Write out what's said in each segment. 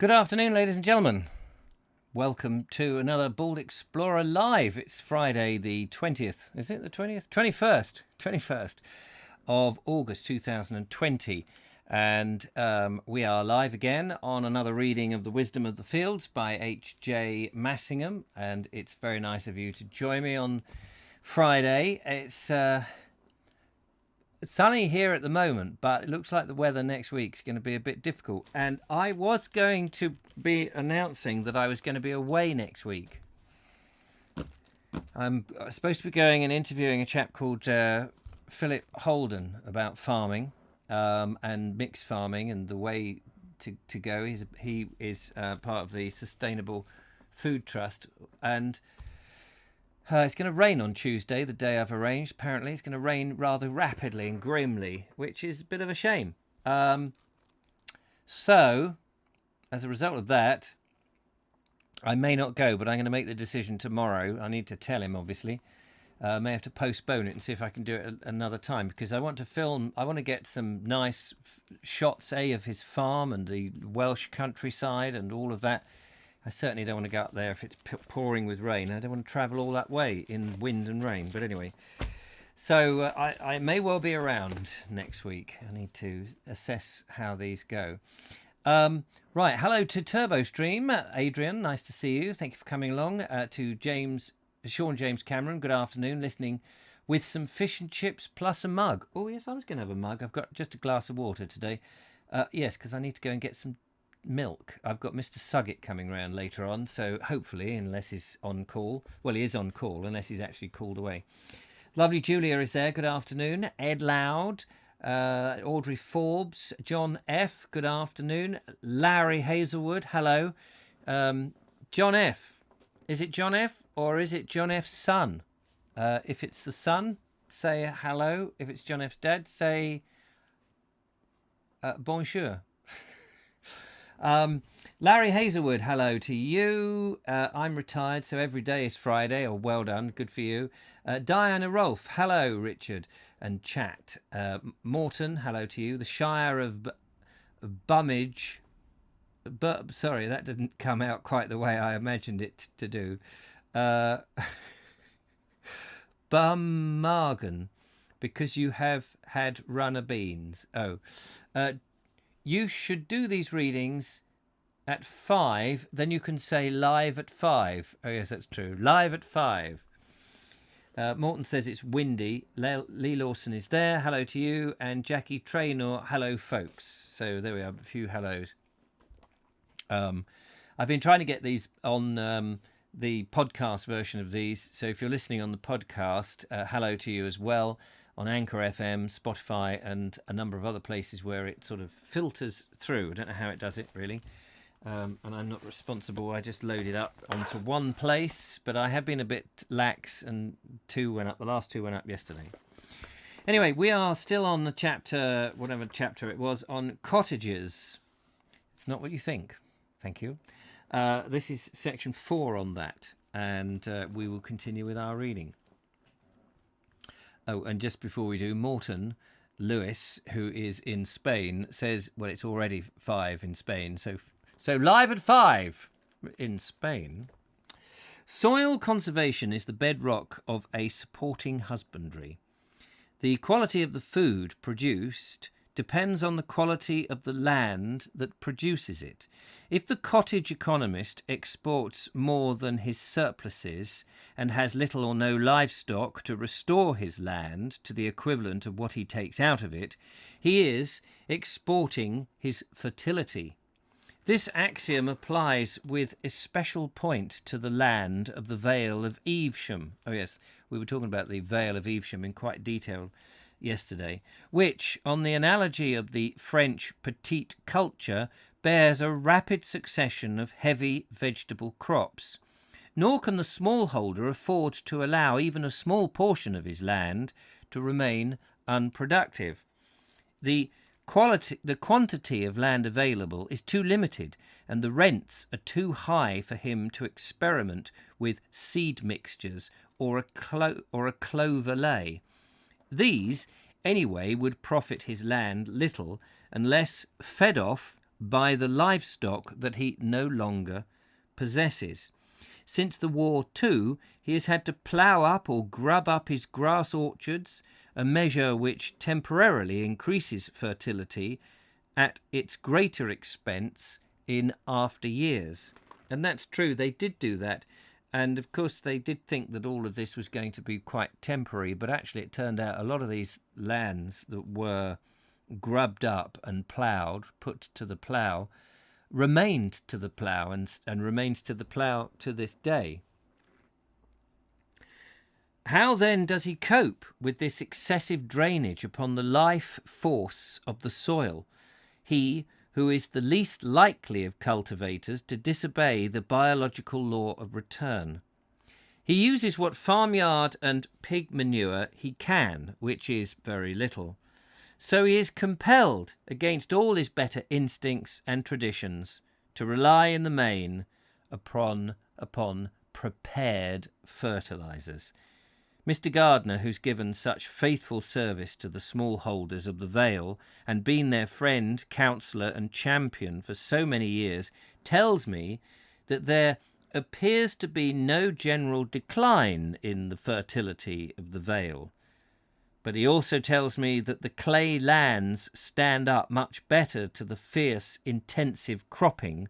Good afternoon, ladies and gentlemen. Welcome to another Bald Explorer Live. It's Friday the 20th. Is it the 20th? 21st of August 2020. And we are live again on another reading of The Wisdom of the Fields by H.J. Massingham. And it's very nice of you to join me on Friday. It's sunny here at the moment, but it looks like the weather next week's going to be a bit difficult. And I was going to be announcing that I was going to be away next week. I'm supposed to be going and interviewing a chap called Philip Holden about farming and mixed farming and the way to go. He is part of the Sustainable Food Trust, and it's going to rain on Tuesday, the day I've arranged. Apparently, it's going to rain rather rapidly and grimly, which is a bit of a shame. So, as a result of that, I may not go, but I'm going to make the decision tomorrow. I need to tell him, obviously. May have to postpone it and see if I can do it another time, because I want to film. I want to get some nice shots, of his farm and the Welsh countryside and all of that. I certainly don't want to go up there if it's pouring with rain. I don't want to travel all that way in wind and rain. But anyway, so I may well be around next week. I need to assess how these go. Right, hello to Turbo Stream. Adrian, nice to see you. Thank you for coming along. To Sean James Cameron, good afternoon. Listening with some fish and chips plus a mug. Oh, yes, I was going to have a mug. I've got just a glass of water today. Yes, because I need to go and get some milk. I've got Mr. Suggett coming round later on, so hopefully, unless he's on call. Well, he is on call, unless he's actually called away. Lovely Julia is there, good afternoon. Ed Loud, Audrey Forbes, John F, good afternoon. Larry Hazelwood, hello. John F, is it John F or is it John F's son? If it's the son, say hello. If it's John F's dad, say bonjour. Larry Hazelwood, hello to you. I'm retired, so every day is Friday. Oh, well done, good for you. Diana Rolfe, hello, Richard and chat. Morton, hello to you. The Shire of Bummage. Sorry, that didn't come out quite the way I imagined it to do. Bummargan, because you have had runner beans. Oh, you should do these readings at 5, then you can say live at 5. Oh, yes, that's true. Live at 5. Morton says it's windy. Lee Lawson is there. Hello to you. And Jackie Traynor, hello, folks. So there we are, a few hellos. I've been trying to get these on the podcast version of these. So if you're listening on the podcast, hello to you as well. On Anchor FM, Spotify, and a number of other places where it sort of filters through. I don't know how it does it, really. And I'm not responsible. I just load it up onto one place. But I have been a bit lax, and 2 went up. The last 2 went up yesterday. Anyway, we are still on the chapter, whatever chapter it was, on cottages. It's not what you think. Thank you. This is section 4 on that. And we will continue with our reading. Oh, and just before we do, Morton Lewis, who is in Spain, says, well, it's already 5 in Spain, so live at 5 in Spain. Soil conservation is the bedrock of a supporting husbandry. The quality of the food produced depends on the quality of the land that produces it. If the cottage economist exports more than his surpluses and has little or no livestock to restore his land to the equivalent of what he takes out of it, he is exporting his fertility. This axiom applies with especial point to the land of the Vale of Evesham. Oh yes, we were talking about the Vale of Evesham in quite detail yesterday, which, on the analogy of the French petite culture, bears a rapid succession of heavy vegetable crops. Nor can the smallholder afford to allow even a small portion of his land to remain unproductive. The quantity of land available is too limited, and the rents are too high for him to experiment with seed mixtures or a clover lay. These, anyway, would profit his land little unless fed off by the livestock that he no longer possesses. Since the war, too, he has had to plough up or grub up his grass orchards, a measure which temporarily increases fertility at its greater expense in after years. And that's true, they did do that. And of course, they did think that all of this was going to be quite temporary, but actually it turned out a lot of these lands that were grubbed up and ploughed, put to the plough, remained to the plough and remains to the plough to this day. How then does he cope with this excessive drainage upon the life force of the soil? He, who is the least likely of cultivators to disobey the biological law of return. He uses what farmyard and pig manure he can, which is very little. So he is compelled, against all his better instincts and traditions, to rely in the main upon prepared fertilizers. Mr. Gardner, who's given such faithful service to the smallholders of the Vale and been their friend, counsellor and champion for so many years, tells me that there appears to be no general decline in the fertility of the Vale. But he also tells me that the clay lands stand up much better to the fierce, intensive cropping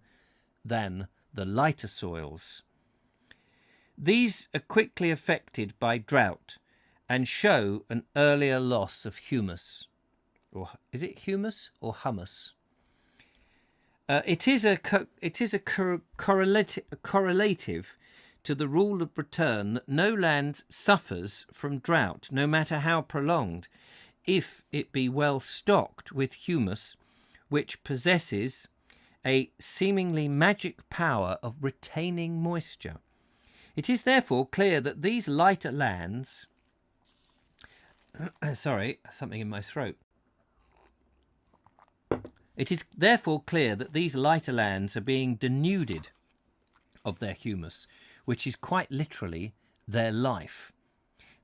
than the lighter soils. These are quickly affected by drought and show an earlier loss of humus. Or is it humus or hummus? It is a correlative to the rule of return that no land suffers from drought, no matter how prolonged, if it be well stocked with humus, which possesses a seemingly magic power of retaining moisture. It is therefore clear that these lighter lands... Sorry, something in my throat. It is therefore clear that these lighter lands are being denuded of their humus, which is quite literally their life.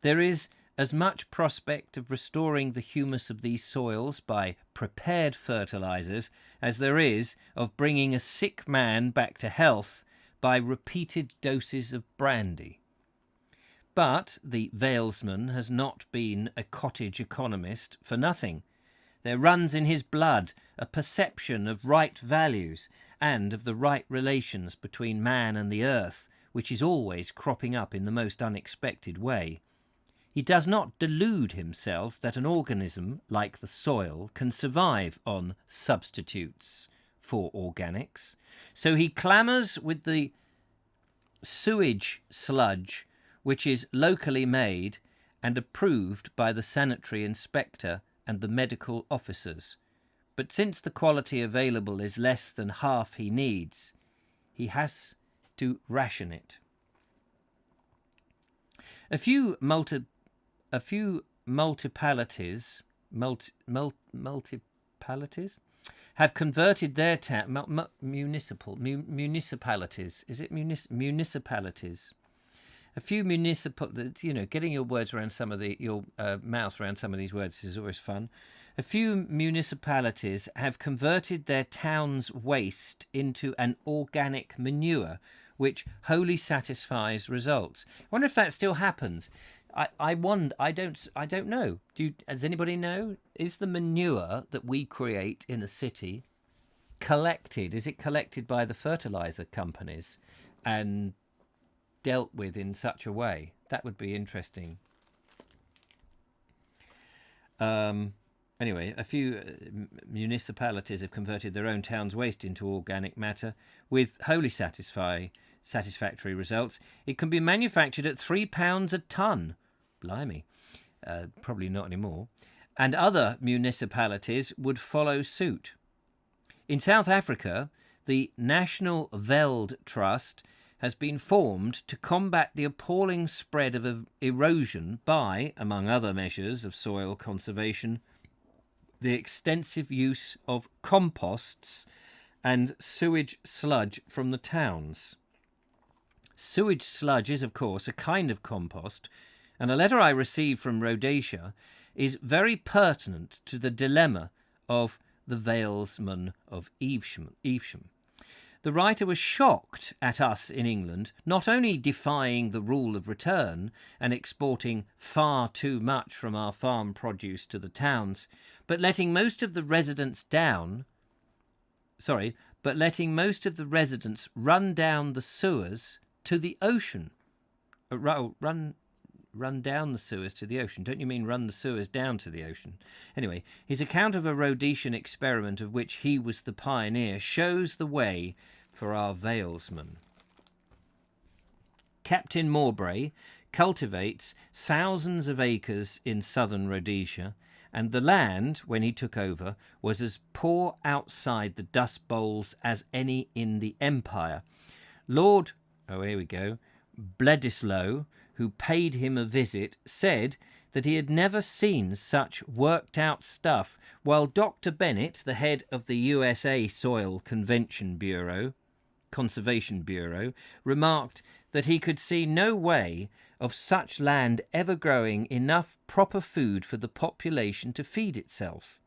There is as much prospect of restoring the humus of these soils by prepared fertilizers as there is of bringing a sick man back to health by repeated doses of brandy. But the Valesman has not been a cottage economist for nothing. There runs in his blood a perception of right values and of the right relations between man and the earth, which is always cropping up in the most unexpected way. He does not delude himself that an organism like the soil can survive on substitutes for organics, so he clamours with the sewage sludge which is locally made and approved by the sanitary inspector and the medical officers. But since the quality available is less than half he needs, he has to ration it. A few municipalities have converted their municipalities. Is it municipalities? A few getting your words around your mouth around some of these words is always fun. A few municipalities have converted their town's waste into an organic manure, which wholly satisfies results. I wonder if that still happens. I wonder. I don't know. Does anybody know? Is the manure that we create in a city collected? Is it collected by the fertilizer companies and dealt with in such a way? That would be interesting. Anyway, a few municipalities have converted their own town's waste into organic matter with wholly satisfactory results. It can be manufactured at £3 a tonne. Blimey. Probably not anymore. And other municipalities would follow suit. In South Africa, the National Veld Trust has been formed to combat the appalling spread of erosion by, among other measures of soil conservation, the extensive use of composts and sewage sludge from the towns. Sewage sludge is, of course, a kind of compost, and a letter I received from Rhodesia is very pertinent to the dilemma of the Valesman of Evesham. The writer was shocked at us in England not only defying the rule of return and exporting far too much from our farm produce to the towns, but letting most of the residents run down the sewers to the ocean. Run down the sewers to the ocean. Don't you mean run the sewers down to the ocean? Anyway, his account of a Rhodesian experiment of which he was the pioneer shows the way for our Valesman. Captain Mowbray cultivates thousands of acres in southern Rhodesia, and the land, when he took over, was as poor outside the dust bowls as any in the empire. Lord Bledisloe, who paid him a visit, said that he had never seen such worked-out stuff, while Dr. Bennett, the head of the USA Soil Conservation Bureau, remarked that he could see no way of such land ever growing enough proper food for the population to feed itself.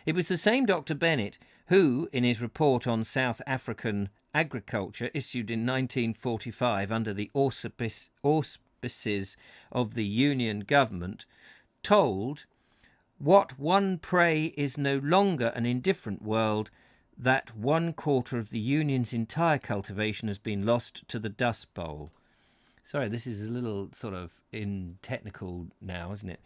It was the same Dr. Bennett who, in his report on South African agriculture, issued in 1945 under the auspices of the Union government, told, "What one pray is no longer an indifferent world, that 1/4 of the Union's entire cultivation has been lost to the dust bowl." Sorry, this is a little sort of technical now, isn't it?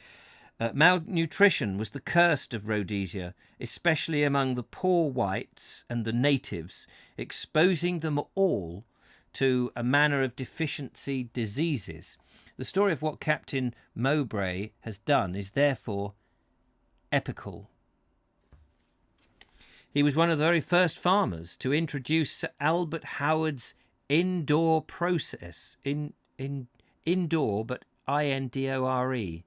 Malnutrition was the curse of Rhodesia, especially among the poor whites and the natives, exposing them all to a manner of deficiency diseases. The story of what Captain Mowbray has done is therefore epical. He was one of the very first farmers to introduce Sir Albert Howard's indoor process, indoor, but INDORE,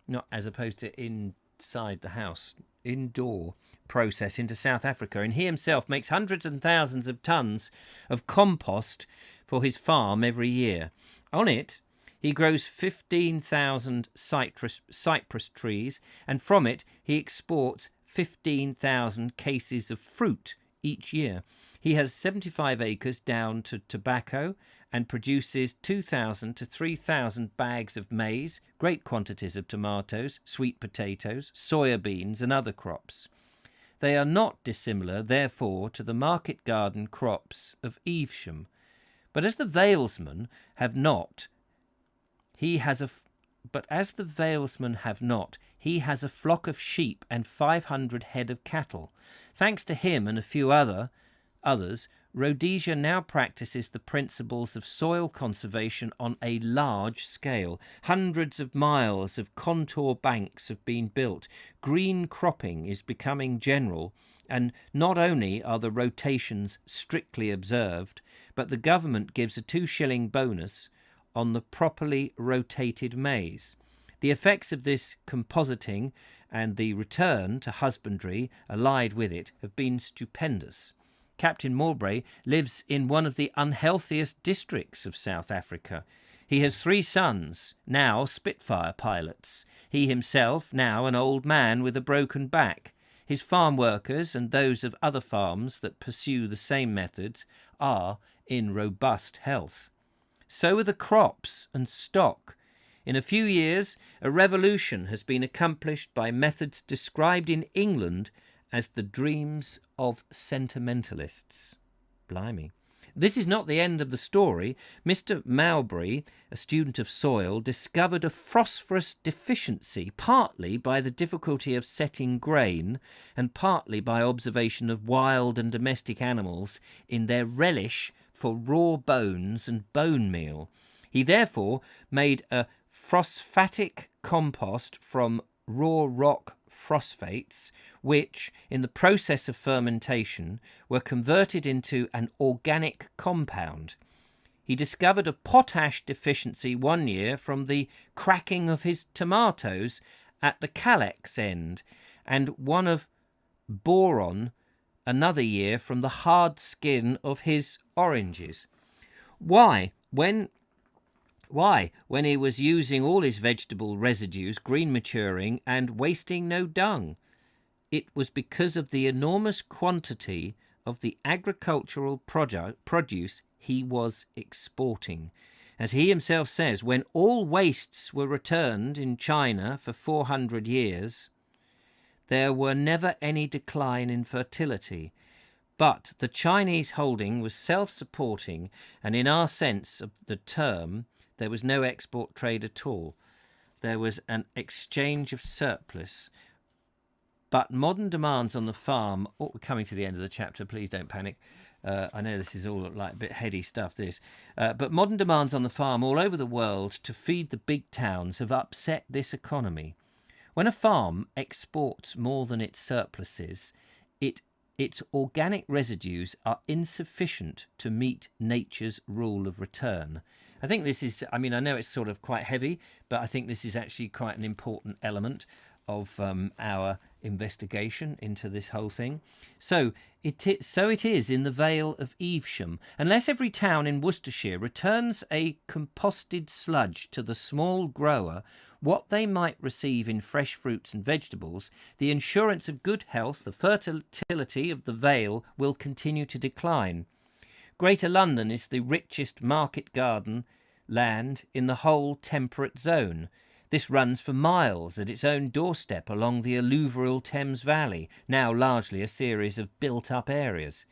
not as opposed to inside the house, indoor process into South Africa, and he himself makes hundreds and thousands of tons of compost for his farm every year. On it, he grows 15,000 cypress trees, and from it he exports 15,000 cases of fruit each year. He has 75 acres down to tobacco and produces 2,000 to 3,000 bags of maize, great quantities of tomatoes, sweet potatoes, soya beans and other crops. They are not dissimilar, therefore, to the market garden crops of Evesham. But as the Valesmen have not, he has a flock of sheep and 500 head of cattle. Thanks to him and a few others, Rhodesia now practices the principles of soil conservation on a large scale. Hundreds of miles of contour banks have been built. Green cropping is becoming general, and not only are the rotations strictly observed, but the government gives a 2-shilling bonus on the properly rotated maize. The effects of this compositing and the return to husbandry allied with it have been stupendous. Captain Mowbray lives in one of the unhealthiest districts of South Africa. He has 3 sons, now Spitfire pilots. He himself, now an old man with a broken back. His farm workers and those of other farms that pursue the same methods are in robust health. So are the crops and stock. In a few years, a revolution has been accomplished by methods described in England as the dreams of sentimentalists. Blimey. This is not the end of the story. Mr. Mowbray, a student of soil, discovered a phosphorus deficiency, partly by the difficulty of setting grain and partly by observation of wild and domestic animals in their relish for raw bones and bone meal. He therefore made a phosphatic compost from raw rock phosphates, which, in the process of fermentation, were converted into an organic compound. He discovered a potash deficiency one year from the cracking of his tomatoes at the calyx end, and one of boron another year from the hard skin of his oranges. Why, when he was using all his vegetable residues, green maturing, and wasting no dung? it was because of the enormous quantity of the agricultural produce he was exporting. As he himself says, when all wastes were returned in China for 400 years, there were never any decline in fertility. But the Chinese holding was self-supporting, and in our sense of the term, there was no export trade at all. There was an exchange of surplus. But modern demands on the farm, we're coming to the end of the chapter, please don't panic. I know this is all like a bit heady stuff, this. But modern demands on the farm all over the world to feed the big towns have upset this economy. When a farm exports more than its surpluses, its organic residues are insufficient to meet nature's rule of return. I think this is, I mean, I know it's sort of quite heavy, but I think this is actually quite an important element of our investigation into this whole thing. So it is in the Vale of Evesham. Unless every town in Worcestershire returns a composted sludge to the small grower what they might receive in fresh fruits and vegetables, the insurance of good health, the fertility of the Vale will continue to decline. Greater London is the richest market garden land in the whole temperate zone. This runs for miles at its own doorstep along the alluvial Thames Valley, now largely a series of built-up areas.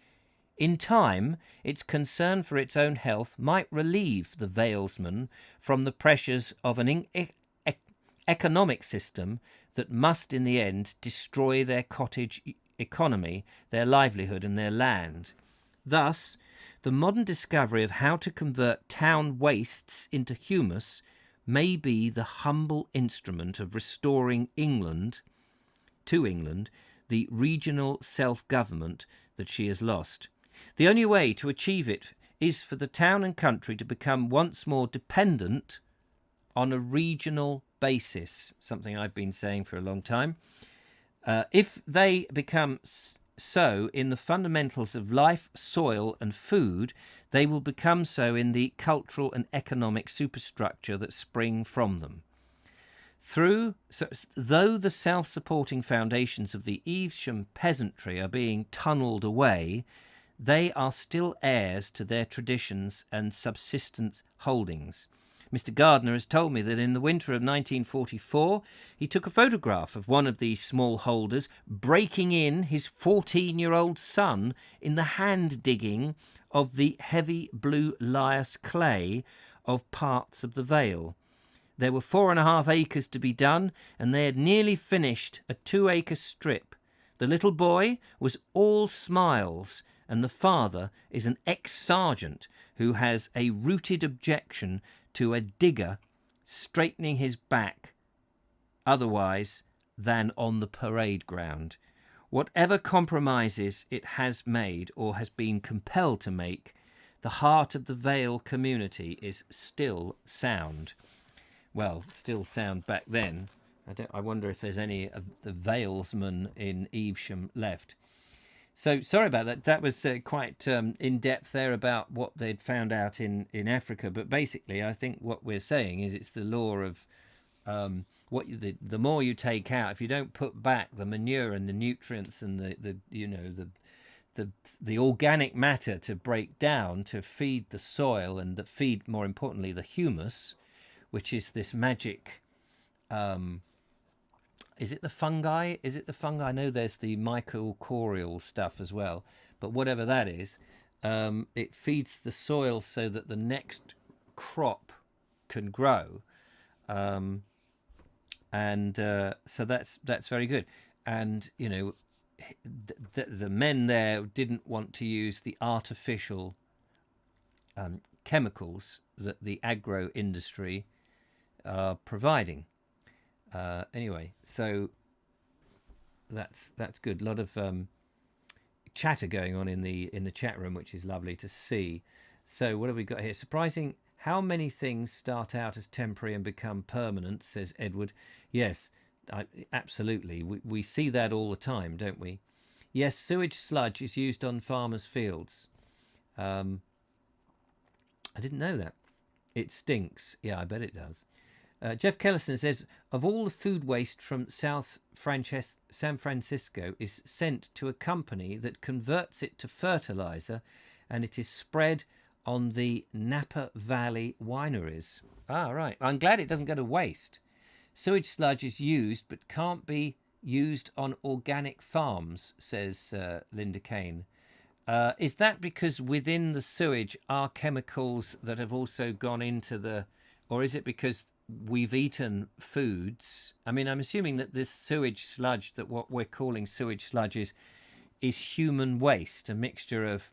In time, its concern for its own health might relieve the Valesman from the pressures of an economic system that must in the end destroy their cottage economy, their livelihood and their land. Thus, the modern discovery of how to convert town wastes into humus may be the humble instrument of restoring to England, the regional self-government that she has lost. The only way to achieve it is for the town and country to become once more dependent on a regional basis, something I've been saying for a long time. If they become so in the fundamentals of life, soil and food, they will become so in the cultural and economic superstructure that spring from them. Though the self-supporting foundations of the Evesham peasantry are being tunnelled away, they are still heirs to their traditions and subsistence holdings. Mr. Gardner has told me that in the winter of 1944 he took a photograph of one of these smallholders breaking in his 14-year-old son in the hand digging of the heavy blue lias clay of parts of the Vale. There were 4.5 acres to be done, and they had nearly finished a 2-acre strip. The little boy was all smiles, and the father is an ex-sergeant who has a rooted objection to a digger straightening his back otherwise than on the parade ground. Whatever compromises it has made or has been compelled to make, the heart of the Vale community is still sound. Well, still sound back then. I wonder if there's any of the Valesmen in Evesham left. So sorry about that. That was quite in-depth there about what they'd found out in Africa. But basically, I think what we're saying is it's the law of the more you take out, if you don't put back the manure and the nutrients and the organic matter to break down to feed the soil and that feed, more importantly, the humus, which is this magic. Is it the fungi? I know there's the mycorrhizal stuff as well, but whatever that is, it feeds the soil so that the next crop can grow, so that's very good. And the men there didn't want to use the artificial chemicals that the agro industry are providing. Anyway, so that's good. A lot of chatter going on in the chat room, which is lovely to see. So what have we got here? Surprising how many things start out as temporary and become permanent, says Edward. Yes, absolutely. We see that all the time, don't we? Yes, sewage sludge is used on farmers' fields. I didn't know that. It stinks. Yeah, I bet it does. Jeff Kellison says, of all the food waste from San Francisco is sent to a company that converts it to fertilizer, and it is spread on the Napa Valley wineries. Ah, right. I'm glad it doesn't go to waste. Sewage sludge is used but can't be used on organic farms, says Linda Kane. Is that because within the sewage are chemicals that have also gone into the... Or is it because we've eaten foods? I mean, I'm assuming that this sewage sludge, that what we're calling sewage sludge is human waste, a mixture of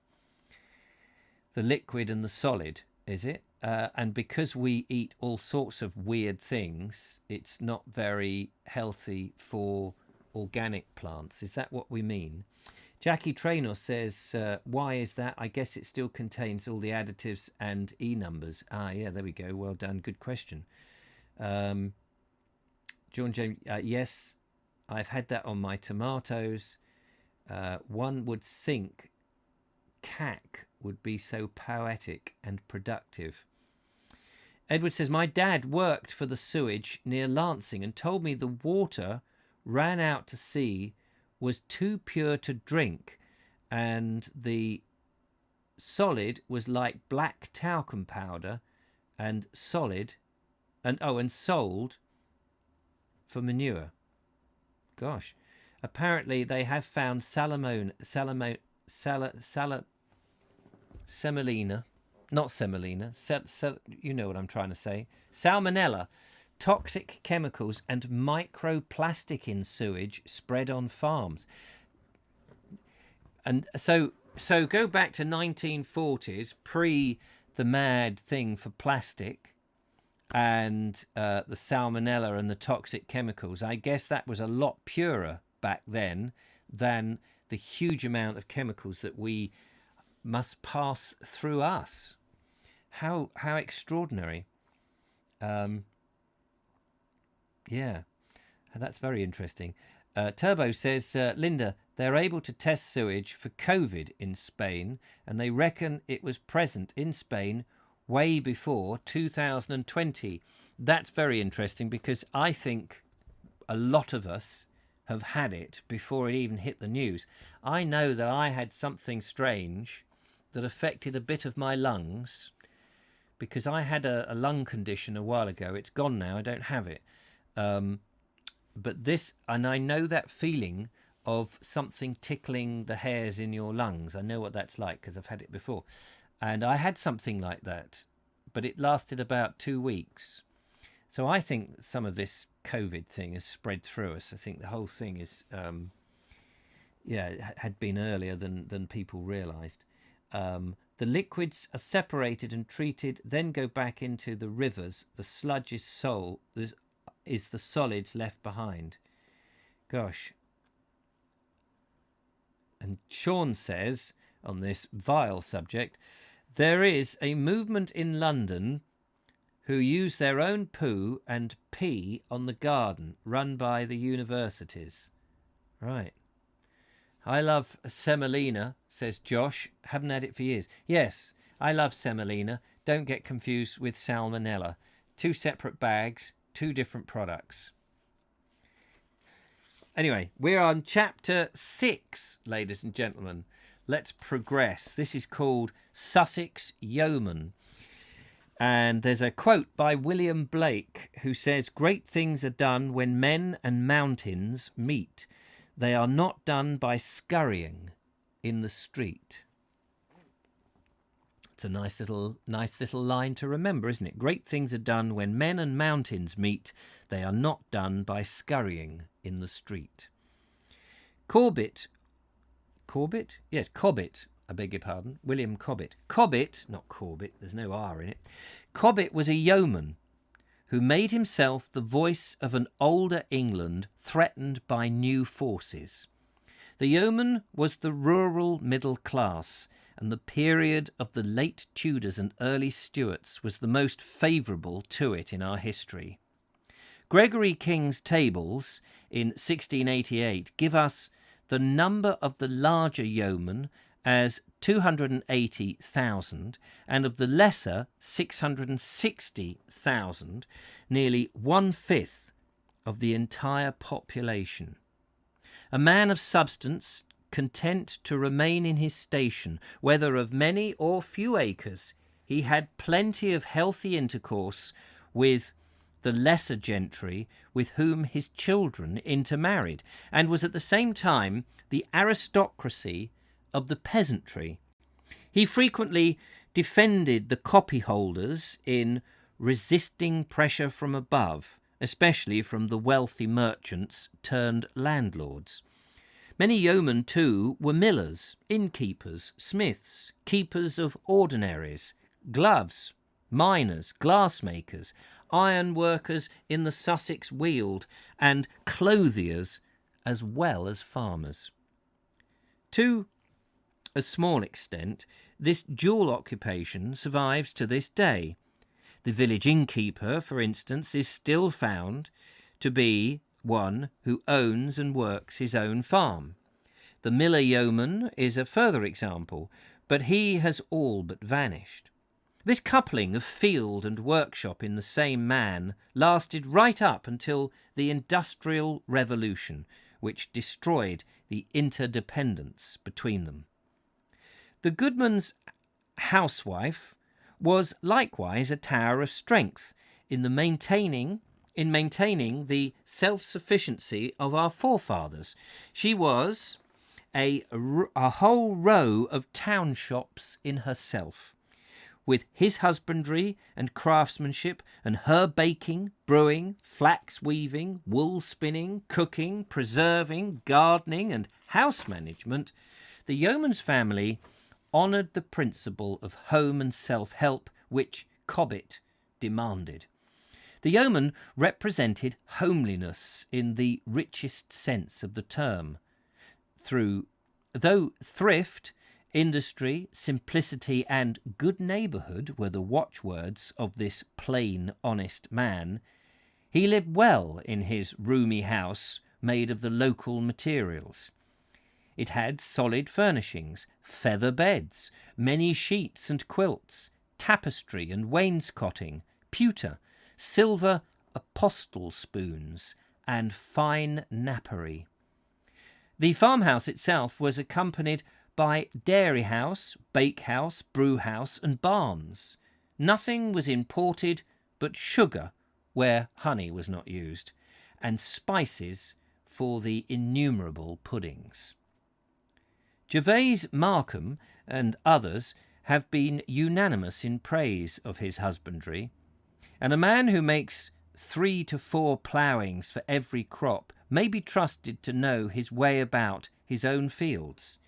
the liquid and the solid, is it? And because we eat all sorts of weird things, it's not very healthy for organic plants. Is that what we mean? Jackie Traynor says, why is that? I guess it still contains all the additives and E numbers. Ah, yeah, there we go. Well done. Good question. John James, yes, I've had that on my tomatoes. One would think CAC would be so poetic and productive. Edward says, my dad worked for the sewage near Lancing and told me the water ran out to sea was too pure to drink, and the solid was like black talcum powder and solid and sold for manure. Gosh. Apparently they have found semolina, not semolina, you know what I'm trying to say, salmonella, toxic chemicals and microplastic in sewage spread on farms. And so go back to 1940s, pre the mad thing for plastic and the salmonella and the toxic chemicals. I guess that was a lot purer back then than the huge amount of chemicals that we must pass through us. How extraordinary. Yeah, that's very interesting. Turbo says, Linda, they're able to test sewage for COVID in Spain, and they reckon it was present in Spain way before 2020. That's very interesting, because I think a lot of us have had it before it even hit the news. I know that I had something strange that affected a bit of my lungs, because I had a lung condition a while ago. It's gone now. I don't have it. But this, and I know that feeling of something tickling the hairs in your lungs. I know what that's like because I've had it before. And I had something like that, but it lasted about 2 weeks. So I think some of this COVID thing has spread through us. I think the whole thing is, had been earlier than people realised. The liquids are separated and treated, then go back into the rivers. The sludge is the solids left behind. Gosh. And Sean says, on this vile subject, there is a movement in London who use their own poo and pee on the garden, run by the universities. Right. I love semolina, says Josh. Haven't had it for years. Yes, I love semolina. Don't get confused with salmonella. 2 separate bags, 2 different products. Anyway, we're on chapter 6, ladies and gentlemen. Let's progress. This is called Sussex Yeoman. And there's a quote by William Blake who says, great things are done when men and mountains meet. They are not done by scurrying in the street. It's a nice little line to remember, isn't it? Great things are done when men and mountains meet. They are not done by scurrying in the street. Cobbett, I beg your pardon, William Cobbett. Cobbett, not Corbett, there's no R in it. Cobbett was a yeoman who made himself the voice of an older England threatened by new forces. The yeoman was the rural middle class, and the period of the late Tudors and early Stuarts was the most favourable to it in our history. Gregory King's tables in 1688 give us the number of the larger yeoman as 280,000, and of the lesser 660,000, nearly 1/5 of the entire population. A man of substance, content to remain in his station, whether of many or few acres, he had plenty of healthy intercourse with the lesser gentry with whom his children intermarried, and was at the same time the aristocracy of the peasantry. He frequently defended the copyholders in resisting pressure from above, especially from the wealthy merchants turned landlords. Many yeomen, too, were millers, innkeepers, smiths, keepers of ordinaries, gloves, miners, glassmakers, iron workers in the Sussex Weald, and clothiers, as well as farmers. To a small extent, this dual occupation survives to this day. The village innkeeper, for instance, is still found to be one who owns and works his own farm. The miller yeoman is a further example, but he has all but vanished. This coupling of field and workshop in the same man lasted right up until the Industrial Revolution, which destroyed the interdependence between them. The goodman's housewife was likewise a tower of strength in maintaining the self-sufficiency of our forefathers. She was a whole row of town shops in herself, with his husbandry and craftsmanship, and her baking, brewing, flax weaving, wool spinning, cooking, preserving, gardening, and house management. The yeoman's family honoured the principle of home and self-help which Cobbett demanded. The yeoman represented homeliness in the richest sense of the term. Though thrift, industry, simplicity, and good neighbourhood were the watchwords of this plain, honest man, he lived well in his roomy house made of the local materials. It had solid furnishings, feather beds, many sheets and quilts, tapestry and wainscoting, pewter, silver apostle spoons, and fine napery. The farmhouse itself was accompanied by dairy house, bake house, brew house, and barns. Nothing was imported but sugar, where honey was not used, and spices for the innumerable puddings. Gervase Markham and others have been unanimous in praise of his husbandry, and a man who makes 3 to 4 ploughings for every crop may be trusted to know his way about his own fields.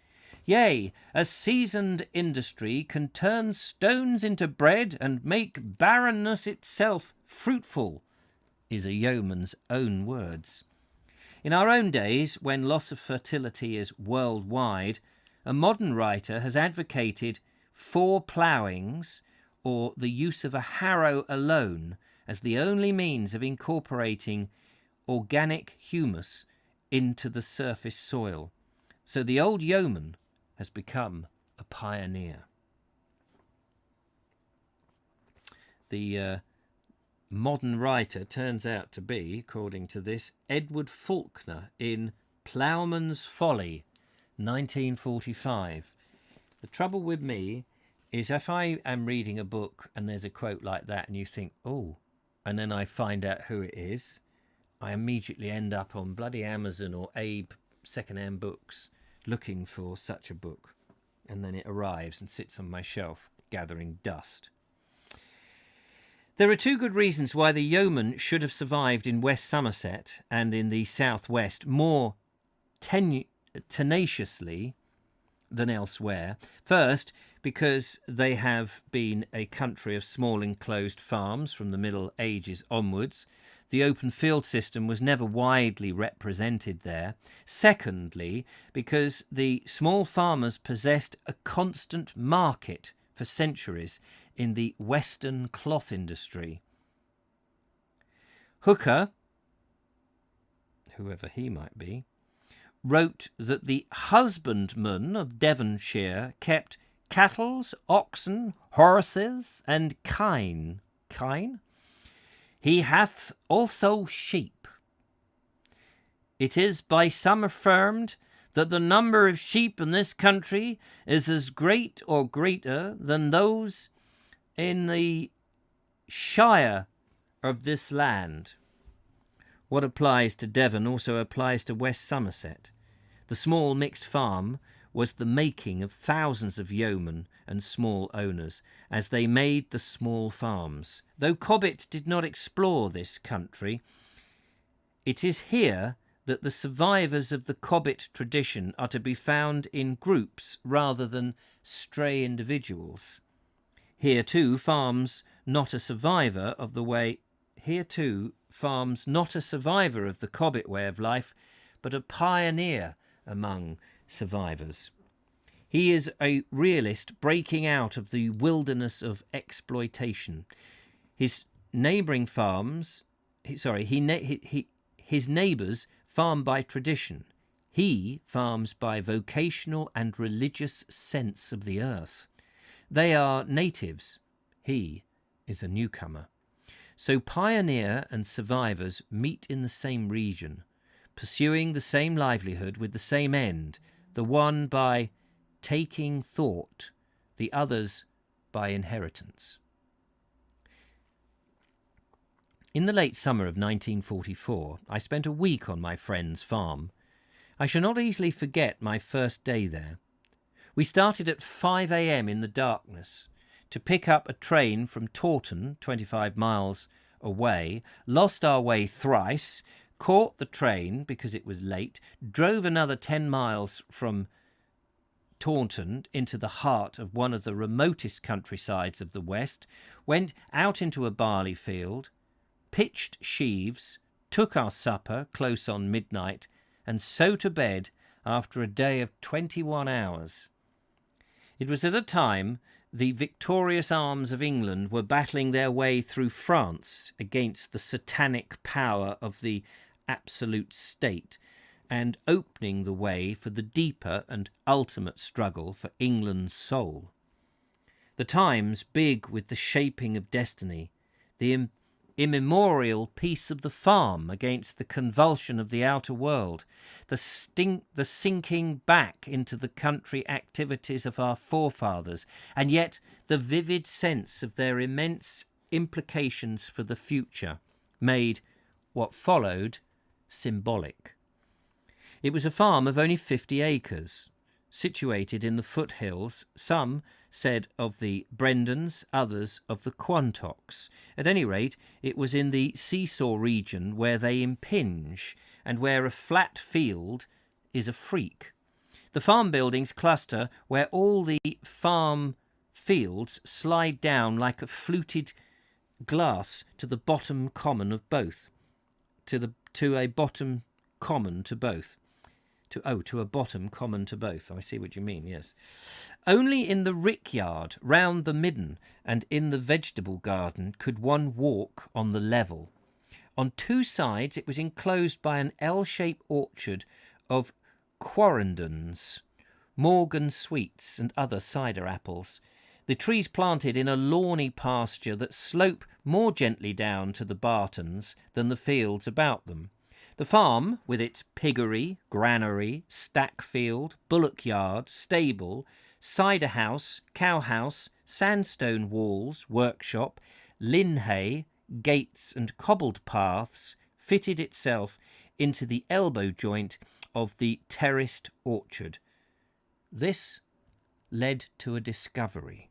Yea, a seasoned industry can turn stones into bread and make barrenness itself fruitful, is a yeoman's own words. In our own days, when loss of fertility is worldwide, a modern writer has advocated 4 ploughings or the use of a harrow alone as the only means of incorporating organic humus into the surface soil. So the old yeoman has become a pioneer. The modern writer turns out to be, according to this, Edward Faulkner in Ploughman's Folly, 1945. The trouble with me is if I am reading a book and there's a quote like that and you think, oh, and then I find out who it is, I immediately end up on bloody Amazon or Abe secondhand books looking for such a book, and then it arrives and sits on my shelf gathering dust. There are 2 good reasons why the yeoman should have survived in West Somerset and in the southwest more tenaciously than elsewhere. First, because they have been a country of small enclosed farms from the Middle Ages onwards. The open field system was never widely represented there. Secondly, because the small farmers possessed a constant market for centuries in the Western cloth industry. Hooker, whoever he might be, wrote that the husbandman of Devonshire kept cattle, oxen, horses, and kine. Kine? He hath also sheep. It is by some affirmed that the number of sheep in this country is as great or greater than those in the shire of this land. What applies to Devon also applies to West Somerset. The small mixed farm was the making of thousands of yeomen and small owners, as they made the small farms. Though Cobbett did not explore this country, it is here that the survivors of the Cobbett tradition are to be found in groups rather than stray individuals. Here too farms not a survivor of the way here too farms not a survivor of the Cobbett way of life, but a pioneer among survivors. He is a realist breaking out of the wilderness of exploitation. His neighbouring farms, his neighbours farm by tradition. He farms by vocational and religious sense of the earth. They are natives. He is a newcomer. So pioneer and survivors meet in the same region, pursuing the same livelihood with the same end, the one by taking thought, the others by inheritance. In the late summer of 1944, I spent a week on my friend's farm. I shall not easily forget my first day there. We started at 5 a.m. in the darkness to pick up a train from Taunton, 25 miles away, lost our way thrice, caught the train because it was late, drove another 10 miles from Taunton into the heart of one of the remotest countrysides of the West, went out into a barley field, pitched sheaves, took our supper close on midnight, and so to bed after a day of 21 hours. It was at a time the victorious arms of England were battling their way through France against the satanic power of the absolute state, and opening the way for the deeper and ultimate struggle for England's soul. The times big with the shaping of destiny, the immemorial peace of the farm against the convulsion of the outer world, the sinking back into the country activities of our forefathers, and yet the vivid sense of their immense implications for the future made what followed symbolic. It was a farm of only 50 acres, situated in the foothills, some said of the Brendans, others of the Quantocks. At any rate, it was in the seesaw region where they impinge, and where a flat field is a freak. The farm buildings cluster where all the farm fields slide down like a fluted glass to the bottom common of both. To a bottom common to both. To a bottom common to both. I see what you mean, yes. Only in the rickyard, round the midden, and in the vegetable garden could one walk on the level. On two sides it was enclosed by an L-shaped orchard of quarrendens, Morgan sweets, and other cider apples. The trees planted in a lawny pasture that slope more gently down to the Bartons than the fields about them. The farm, with its piggery, granary, stack field, bullock yard, stable, cider house, cow house, sandstone walls, workshop, linhay, gates and cobbled paths, fitted itself into the elbow joint of the terraced orchard. This led to a discovery.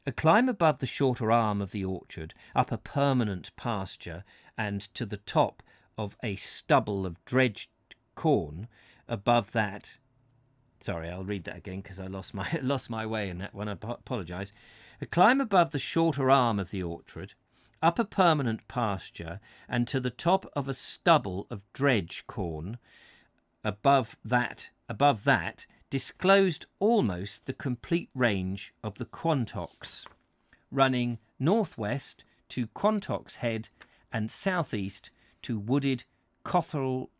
A climb above the shorter arm of the orchard, up a permanent pasture, and to the top of a stubble of dredged corn. Above that, sorry, I'll read that again because I lost my way in that one. I apologise. A climb above the shorter arm of the orchard, up a permanent pasture, and to the top of a stubble of dredge corn. Above that, disclosed almost the complete range of the Quantocks, running northwest to Quantock's Head and southeast to wooded Cotherell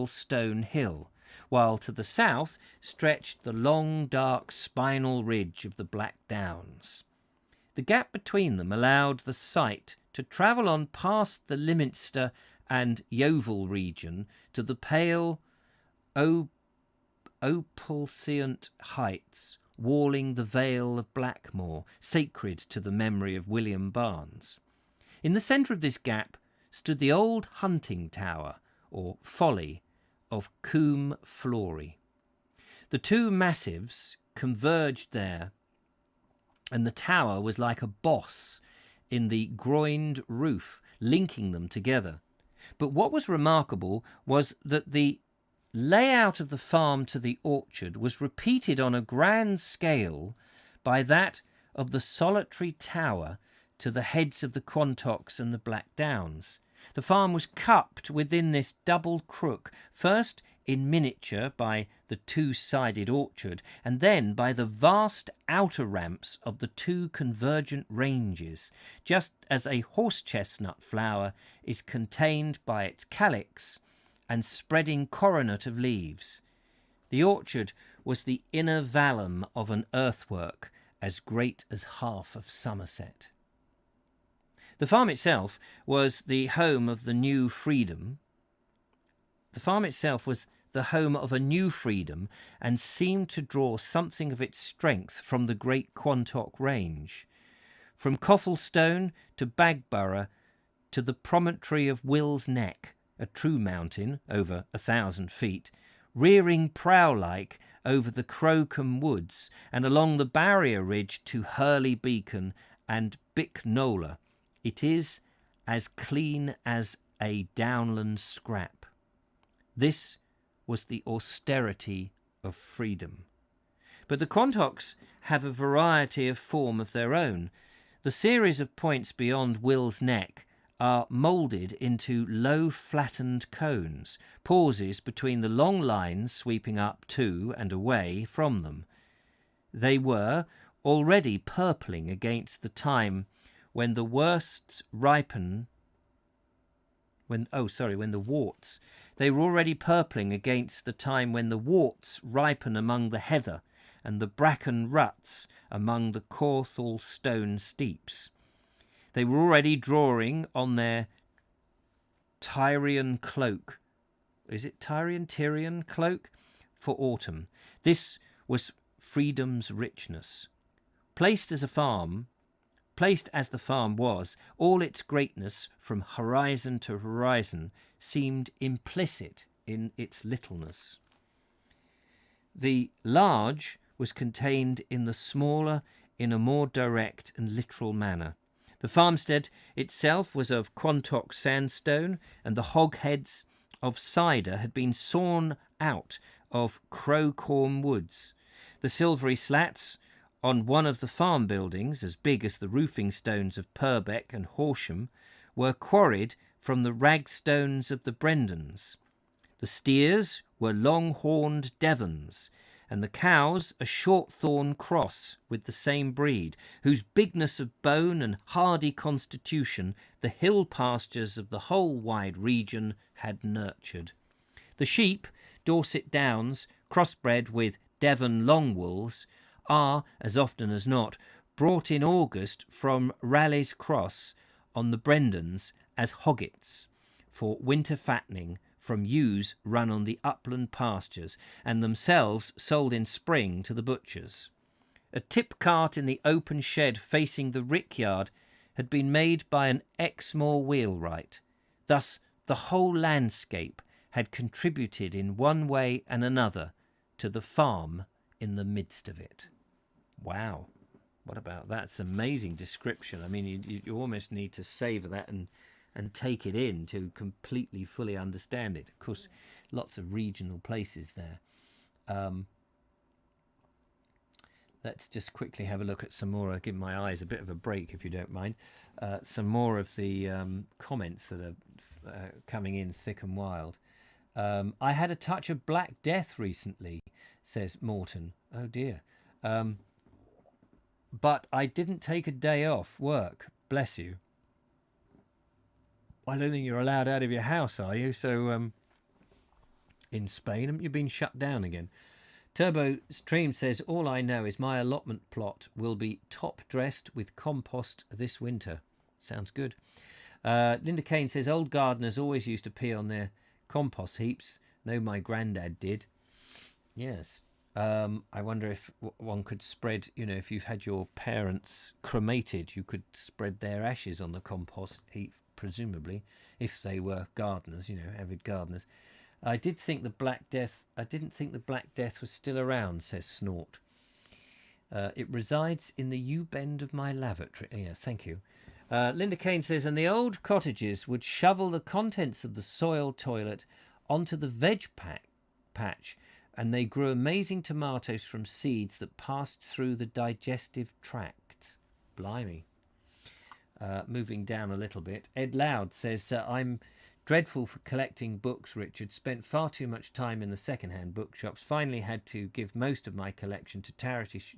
Stone Hill. while to the south stretched the long, dark, spinal ridge of the Black Downs. The gap between them allowed the sight to travel on past the Lyminster and Yeovil region to the pale, opulscent heights walling the Vale of Blackmore, sacred to the memory of William Barnes. In the centre of this gap stood the old hunting tower, or folly, of Coombe Flory. The two massives converged there, and the tower was like a boss in the groined roof, linking them together. But what was remarkable was that the layout of the farm to the orchard was repeated on a grand scale by that of the solitary tower to the heads of the Quantocks and the Black Downs. The farm was cupped within this double crook, first in miniature by the two-sided orchard, and then by the vast outer ramps of the two convergent ranges, just as a horse-chestnut flower is contained by its calyx and spreading coronet of leaves. The orchard was the inner vallum of an earthwork as great as half of Somerset. The farm itself was the home of the new freedom. The farm itself was the home of a new freedom and seemed to draw something of its strength from the great Quantock range. From Cothelstone to Bagborough to the promontory of Will's Neck, a true mountain over 1,000 feet, rearing prow-like over the Crowcombe woods and along the barrier ridge to Hurley Beacon and Bicknola, it is as clean as a downland scrap. This was the austerity of freedom. But the Quantocks have a variety of form of their own. The series of points beyond Will's Neck are moulded into low flattened cones, pauses between the long lines sweeping up to and away from them. They were already purpling against the time when the worsts ripen, when the warts, they were already purpling against the time when the warts ripen among the heather and the bracken ruts among the Corthall stone steeps. They were already drawing on their Tyrian cloak. Is it Tyrian cloak? For autumn. This was freedom's richness. Placed as the farm was, all its greatness from horizon to horizon seemed implicit in its littleness. The large was contained in the smaller in a more direct and literal manner. The farmstead itself was of Quantock sandstone, and the hogsheads of cider had been sawn out of Crowcombe woods. The silvery slats on one of the farm buildings, as big as the roofing stones of Purbeck and Horsham, were quarried from the ragstones of the Brendans. The steers were long-horned Devons, and the cows a short-thorn cross with the same breed, whose bigness of bone and hardy constitution the hill pastures of the whole wide region had nurtured. The sheep, Dorset Downs, crossbred with Devon Longwools, are, as often as not, brought in August from Raleigh's Cross on the Brendans as hoggets, for winter fattening from ewes run on the upland pastures, and themselves sold in spring to the butchers. A tip cart in the open shed facing the rickyard had been made by an Exmoor wheelwright. Thus the whole landscape had contributed in one way and another to the farm in the midst of it. Wow, what about that? It's an amazing description. I mean, you almost need to savour that and take it in to completely, fully understand it. Of course, lots of regional places there. Let's just quickly have a look at some more. I'll give my eyes a bit of a break, if you don't mind. Some more of the comments that are coming in thick and wild. I had a touch of Black Death recently, says Morton. Oh dear. But I didn't take a day off work. Bless you. I don't think you're allowed out of your house, are you? So in Spain. Haven't you been shut down again? Turbo Stream says, all I know is my allotment plot will be top dressed with compost this winter. Sounds good. Linda Kane says, old gardeners always used to pee on their compost heaps. No, my granddad did. Yes. I wonder if one could spread, if you've had your parents cremated, you could spread their ashes on the compost heap, presumably, if they were gardeners, avid gardeners. I didn't think the Black Death was still around, says Snort. It resides in the U-bend of my lavatory. Yes, thank you. Linda Kane says, and the old cottages would shovel the contents of the soil toilet onto the veg patch, and they grew amazing tomatoes from seeds that passed through the digestive tract. Blimey. Moving down a little bit. Ed Loud says, I'm dreadful for collecting books, Richard. Spent far too much time in the second-hand bookshops. Finally had to give most of my collection to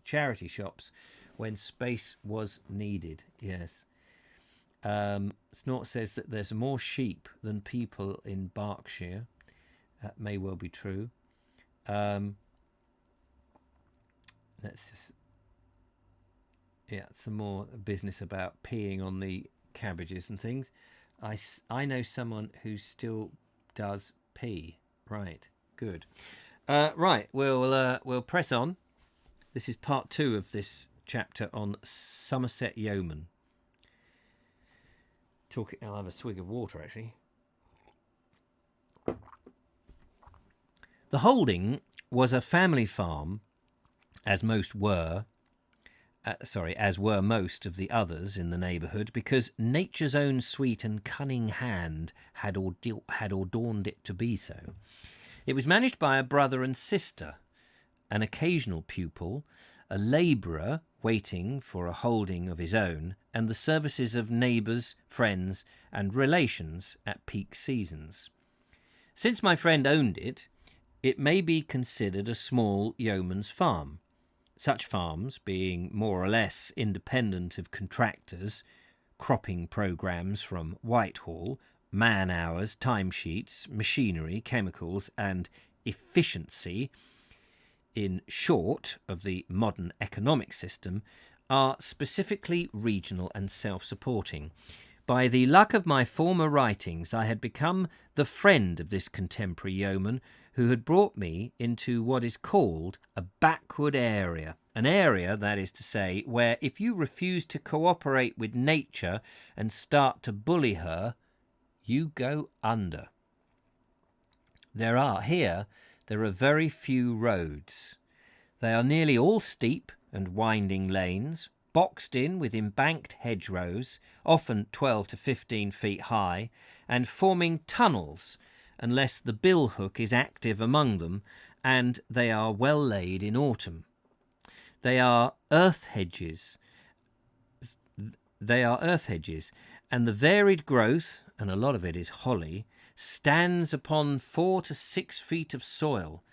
charity shops when space was needed. Yes. Snort says that there's more sheep than people in Berkshire. That may well be true. Let's just... Yeah, some more business about peeing on the cabbages and things. I know someone who still does pee. Right, good. Right, we'll press on. This is part 2 of this chapter on Somerset Yeoman. I'll have a swig of water, actually. The holding was a family farm, as were most of the others in the neighbourhood, because nature's own sweet and cunning hand had adorned it to be so. It was managed by a brother and sister, an occasional pupil, a labourer waiting for a holding of his own, and the services of neighbours, friends, and relations at peak seasons. Since my friend owned it, it may be considered a small yeoman's farm. Such farms being more or less independent of contractors, cropping programmes from Whitehall, man-hours, timesheets, machinery, chemicals, and efficiency, in short, of the modern economic system, are specifically regional and self-supporting. By the luck of my former writings, I had become the friend of this contemporary yeoman who had brought me into what is called a backward area. An area, that is to say, where if you refuse to cooperate with nature and start to bully her, you go under. There are very few roads. They are nearly all steep and winding lanes, boxed in with embanked hedgerows, often 12 to 15 feet high, and forming tunnels, unless the billhook is active among them, and they are well laid in autumn. They are earth hedges, and the varied growth, and a lot of it is holly, stands upon 4 to 6 feet of soil.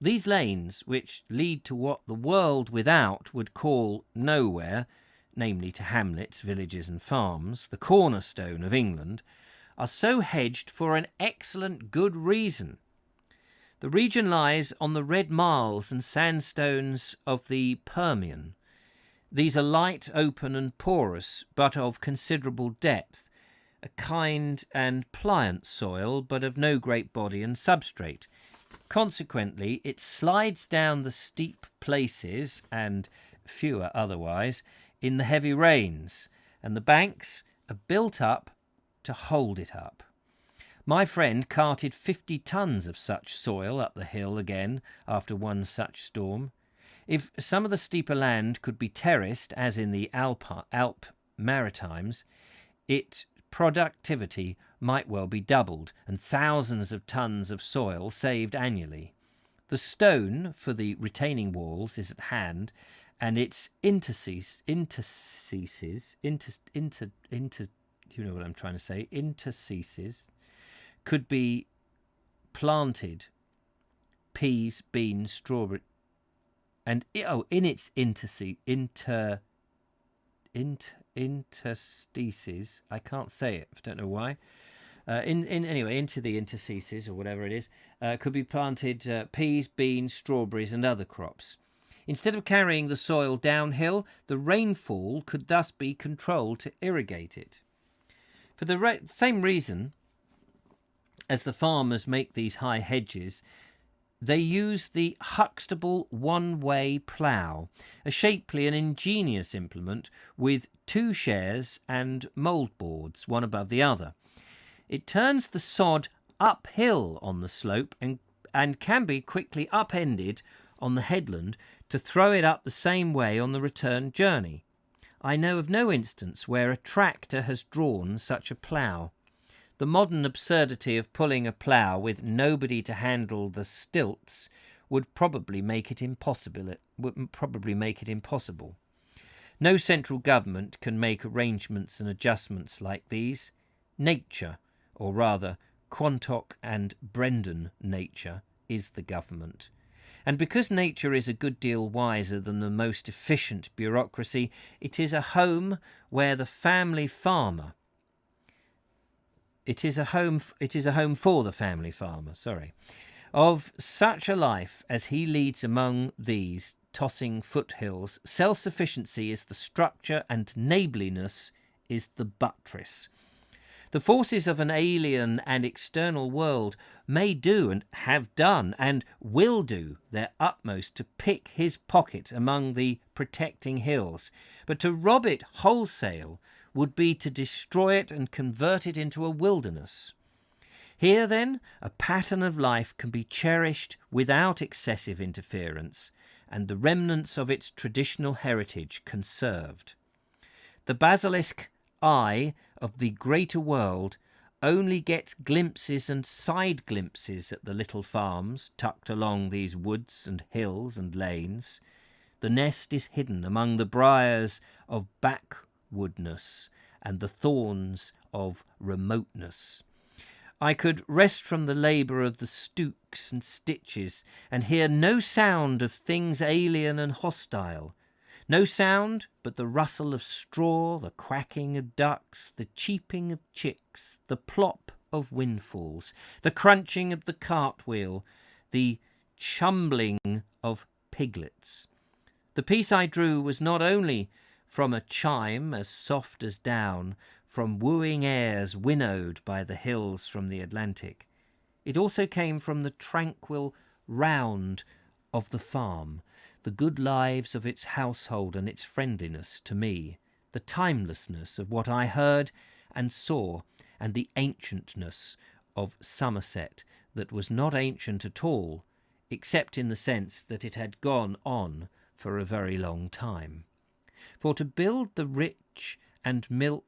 These lanes, which lead to what the world without would call nowhere, namely to hamlets, villages and farms, the cornerstone of England, are so hedged for an excellent good reason. The region lies on the red marls and sandstones of the Permian. These are light, open and porous, but of considerable depth, a kind and pliant soil, but of no great body and substrate. Consequently, it slides down the steep places, and fewer otherwise, in the heavy rains, and the banks are built up to hold it up. My friend carted 50 tons of such soil up the hill again after one such storm. If some of the steeper land could be terraced, as in the Alp Maritimes, its productivity might well be doubled, and thousands of tons of soil saved annually. The stone for the retaining walls is at hand, and its interstices, you know what I'm trying to say, interstices, could be planted, peas, beans, strawberry, and in its interstices, I can't say it, I don't know why, Anyway, into the interstices or whatever it is, could be planted peas, beans, strawberries, and other crops. Instead of carrying the soil downhill, the rainfall could thus be controlled to irrigate it. For the same reason as the farmers make these high hedges, they use the Huxtable one-way plough, a shapely and ingenious implement with 2 shares and mouldboards, one above the other. It turns the sod uphill on the slope and can be quickly upended on the headland to throw it up the same way on the return journey. I know of no instance where a tractor has drawn such a plough. The modern absurdity of pulling a plough with nobody to handle the stilts would probably make it impossible. No central government can make arrangements and adjustments like these. Nature, or rather Quantock and Brendan nature, is the government. And because nature is a good deal wiser than the most efficient bureaucracy, it is a home where the family farmer It is a home for the family farmer, of such a life as he leads among these tossing foothills. Self-sufficiency is the structure and neighbourliness is the buttress. The forces of an alien and external world may do and have done and will do their utmost to pick his pocket among the protecting hills, but to rob it wholesale would be to destroy it and convert it into a wilderness. Here, then, a pattern of life can be cherished without excessive interference, and the remnants of its traditional heritage conserved. The basilisk eye of the greater world only gets glimpses and side glimpses at the little farms tucked along these woods and hills and lanes. The nest is hidden among the briars of backwoodness and the thorns of remoteness. I could rest from the labour of the stooks and stitches and hear no sound of things alien and hostile. No sound but the rustle of straw, the quacking of ducks, the cheeping of chicks, the plop of windfalls, the crunching of the cartwheel, the chumbling of piglets. The piece I drew was not only from a chime as soft as down, from wooing airs winnowed by the hills from the Atlantic. It also came from the tranquil round of the farm, the good lives of its household and its friendliness to me, the timelessness of what I heard and saw, and the ancientness of Somerset that was not ancient at all, except in the sense that it had gone on for a very long time. For to build the rick and milk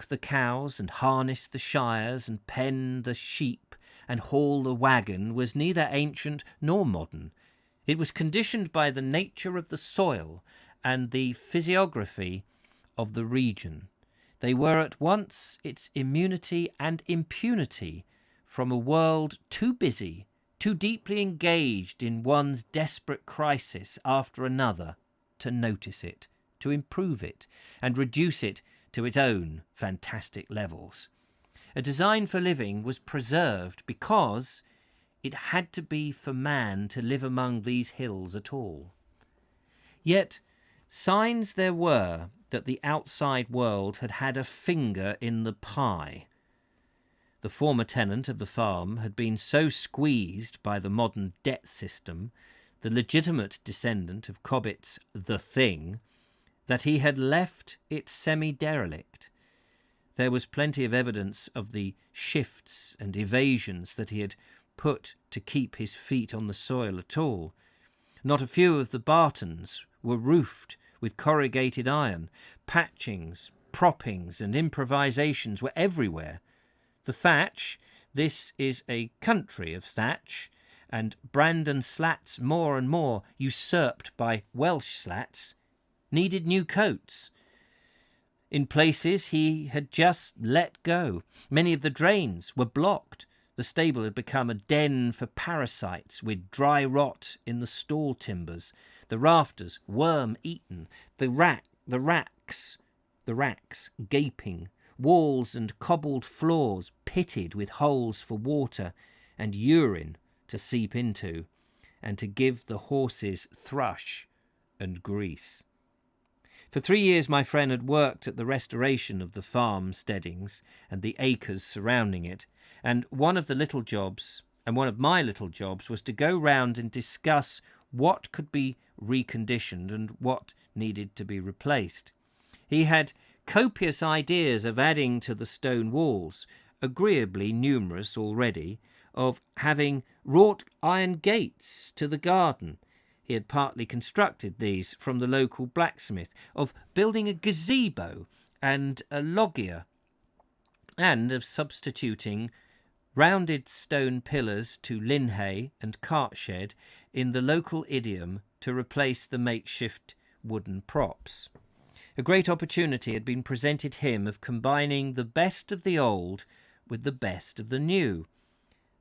the cows and harness the shires and pen the sheep and haul the wagon was neither ancient nor modern. It was conditioned by the nature of the soil and the physiography of the region. They were at once its immunity and impunity from a world too busy, too deeply engaged in one's desperate crisis after another, to notice it, to improve it, and reduce it to its own fantastic levels. A design for living was preserved because it had to be for man to live among these hills at all. Yet signs there were that the outside world had had a finger in the pie. The former tenant of the farm had been so squeezed by the modern debt system, the legitimate descendant of Cobbett's The Thing, that he had left it semi-derelict. There was plenty of evidence of the shifts and evasions that he had put to keep his feet on the soil at all. Not a few of the bartons were roofed with corrugated iron. Patchings, proppings, and improvisations were everywhere. The thatch, this is a country of thatch, and Brandon slats more and more usurped by Welsh slats, needed new coats. In places he had just let go. Many of the drains were blocked. The stable had become a den for parasites with dry rot in the stall timbers, the rafters worm-eaten, the the racks gaping, walls and cobbled floors pitted with holes for water and urine to seep into, and to give the horses thrush and grease. For 3 years my friend had worked at the restoration of the farm steadings and the acres surrounding it, and one of my little jobs was to go round and discuss what could be reconditioned and what needed to be replaced. He had copious ideas of adding to the stone walls, agreeably numerous already, of having wrought iron gates to the garden. He had partly constructed these from the local blacksmith, of building a gazebo and a loggia, and of substituting rounded stone pillars to linhay and cart shed in the local idiom to replace the makeshift wooden props. A great opportunity had been presented him of combining the best of the old with the best of the new.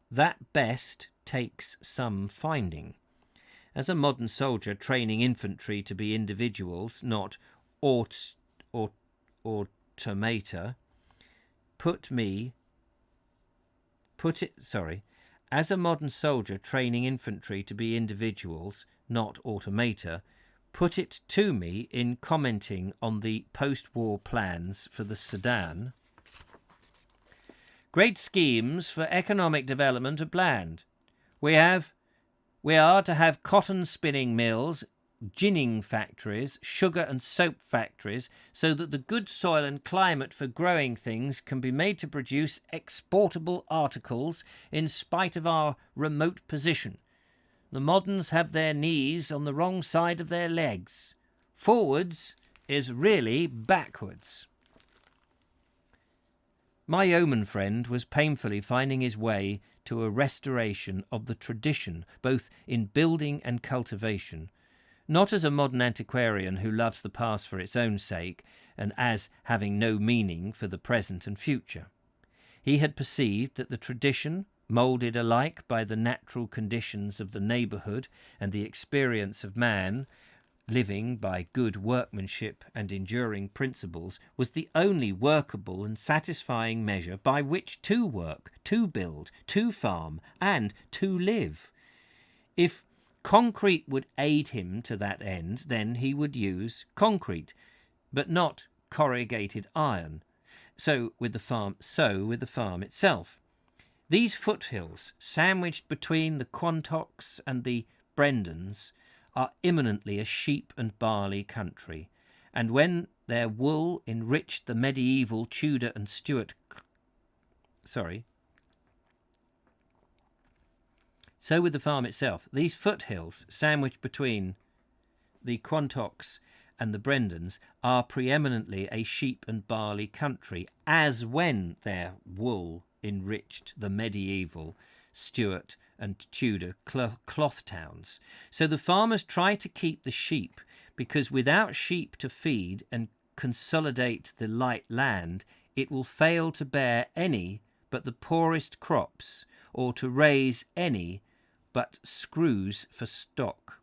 That best takes some finding. As a modern soldier training infantry to be individuals, not automata, as a modern soldier training infantry to be individuals, not automata, put it to me in commenting on the post-war plans for the Sudan. Great schemes for economic development are planned. We are to have cotton spinning mills, ginning factories, sugar and soap factories, so that the good soil and climate for growing things can be made to produce exportable articles in spite of our remote position. The moderns have their knees on the wrong side of their legs. Forwards is really backwards. My yeoman friend was painfully finding his way to a restoration of the tradition, both in building and cultivation, not as a modern antiquarian who loves the past for its own sake, and as having no meaning for the present and future. He had perceived that the tradition, moulded alike by the natural conditions of the neighbourhood and the experience of man, living by good workmanship and enduring principles, was the only workable and satisfying measure by which to work, to build, to farm, and to live. If concrete would aid him to that end, then he would use concrete, but not corrugated iron. So with the farm itself. These foothills, sandwiched between the Quantocks and the Brendans, are imminently a sheep and barley country, and when their wool enriched the medieval Tudor and Stuart So with the farm itself. These foothills, sandwiched between the Quantocks and the Brendans, are preeminently a sheep and barley country, as when their wool enriched the medieval Stuart and Tudor cloth towns. So the farmers try to keep the sheep, because without sheep to feed and consolidate the light land, it will fail to bear any but the poorest crops, or to raise any but screws for stock.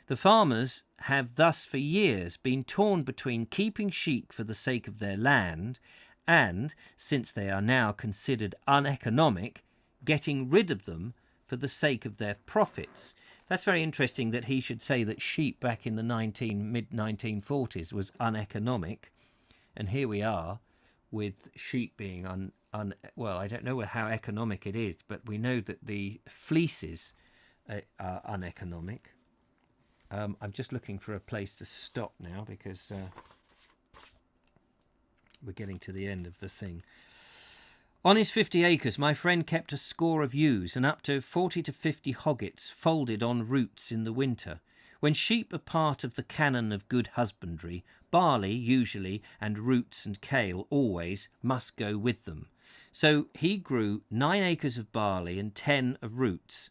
The farmers have thus for years been torn between keeping sheep for the sake of their land and, since they are now considered uneconomic, getting rid of them for the sake of their profits. That's very interesting that he should say that sheep back in the mid-1940s was uneconomic, and here we are with sheep being well, I don't know how economic it is, but we know that the fleeces are uneconomic. I'm just looking for a place to stop now because we're getting to the end of the thing. On his 50 acres, my friend kept a score of ewes and up to 40 to 50 hoggets folded on roots in the winter. When sheep are part of the canon of good husbandry, barley usually and roots and kale always must go with them. So he grew 9 acres of barley and 10 of roots.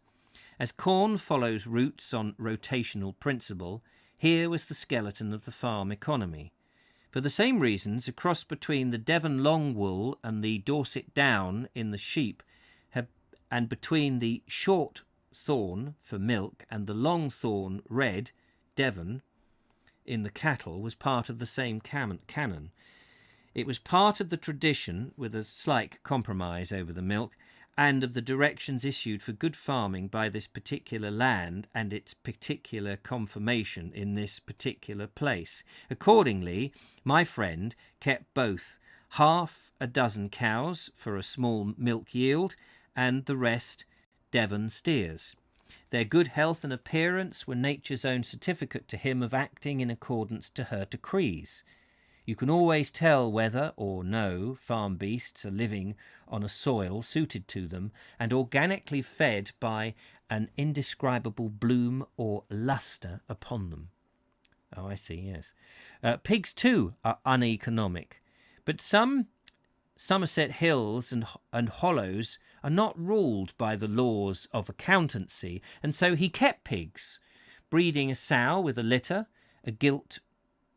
As corn follows roots on rotational principle, here was the skeleton of the farm economy. For the same reasons, a cross between the Devon long wool and the Dorset down in the sheep, and between the short thorn for milk and the long thorn red Devon, in the cattle was part of the same canon. It was part of the tradition, with a slight compromise over the milk, and of the directions issued for good farming by this particular land and its particular conformation in this particular place. Accordingly, my friend kept both half a dozen cows for a small milk yield and the rest Devon steers. Their good health and appearance were nature's own certificate to him of acting in accordance to her decrees. You can always tell whether or no farm beasts are living on a soil suited to them and organically fed by an indescribable bloom or lustre upon them. Oh, I see, yes. Pigs, too, are uneconomic, but some Somerset hills and hollows are not ruled by the laws of accountancy, and so he kept pigs, breeding a sow with a litter, a gilt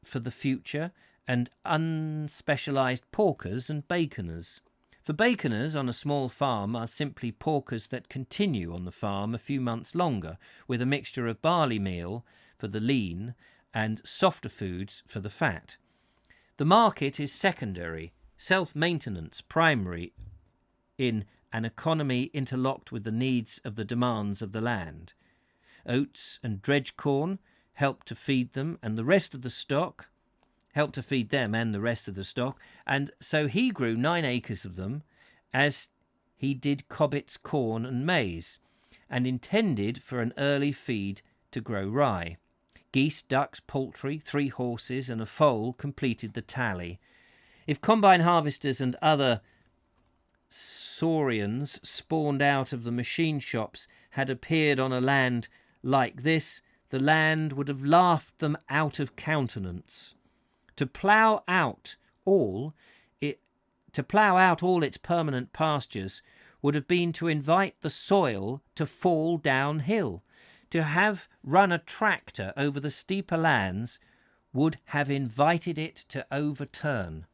for the future, and unspecialised porkers and baconers. For baconers on a small farm are simply porkers that continue on the farm a few months longer, with a mixture of barley meal for the lean and softer foods for the fat. The market is secondary, self-maintenance primary, in an economy interlocked with the needs of the demands of the land. Oats and dredge corn help to feed them and the rest of the stock, and so he grew 9 acres of them, as he did Cobbett's corn and maize, and intended for an early feed to grow rye. Geese, ducks, poultry, 3 horses and a foal completed the tally. If combine harvesters and other saurians spawned out of the machine shops had appeared on a land like this, the land would have laughed them out of countenance. To plough out all its permanent pastures would have been to invite the soil to fall downhill. To have run a tractor over the steeper lands would have invited it to overturn.